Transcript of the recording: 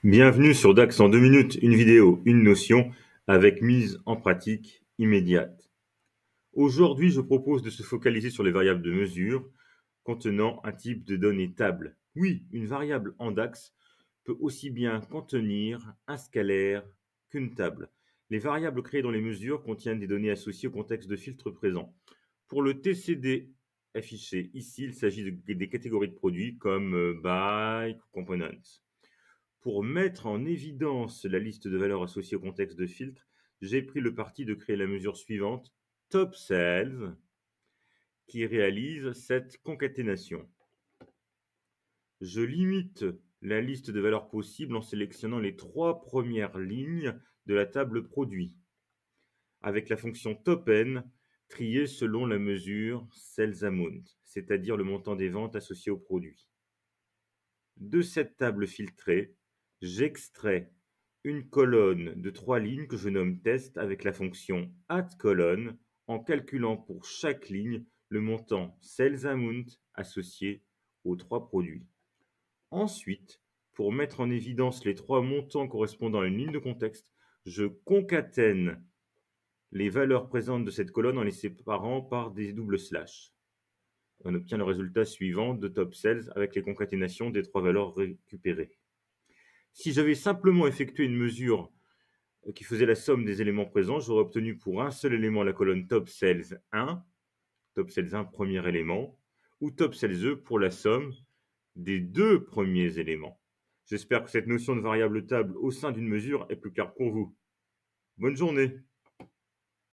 Bienvenue sur DAX en 2 minutes, une vidéo, une notion, avec mise en pratique immédiate. Aujourd'hui, je propose de se focaliser sur les variables de mesure contenant un type de données table. Oui, une variable en DAX peut aussi bien contenir un scalaire qu'une table. Les variables créées dans les mesures contiennent des données associées au contexte de filtre présent. Pour le TCD affiché ici, il s'agit des catégories de produits comme by, components. Pour mettre en évidence la liste de valeurs associées au contexte de filtre, j'ai pris le parti de créer la mesure suivante, top sales, qui réalise cette concaténation. Je limite la liste de valeurs possibles en sélectionnant les 3 premières lignes de la table produit, avec la fonction top-n triée selon la mesure sales amount, c'est-à-dire le montant des ventes associées au produit. De cette table filtrée, j'extrais une colonne de 3 lignes que je nomme test avec la fonction addColonne en calculant pour chaque ligne le montant sales amount associé aux 3 produits. Ensuite, pour mettre en évidence les 3 montants correspondant à une ligne de contexte, je concatène les valeurs présentes de cette colonne en les séparant par des doubles slash. On obtient le résultat suivant de top sales avec les concaténations des 3 valeurs récupérées. Si j'avais simplement effectué une mesure qui faisait la somme des éléments présents, j'aurais obtenu pour un seul élément la colonne top sales 1, top sales 1 premier élément, ou top sales 2 pour la somme des 2 premiers éléments. J'espère que cette notion de variable table au sein d'une mesure est plus claire pour vous. Bonne journée!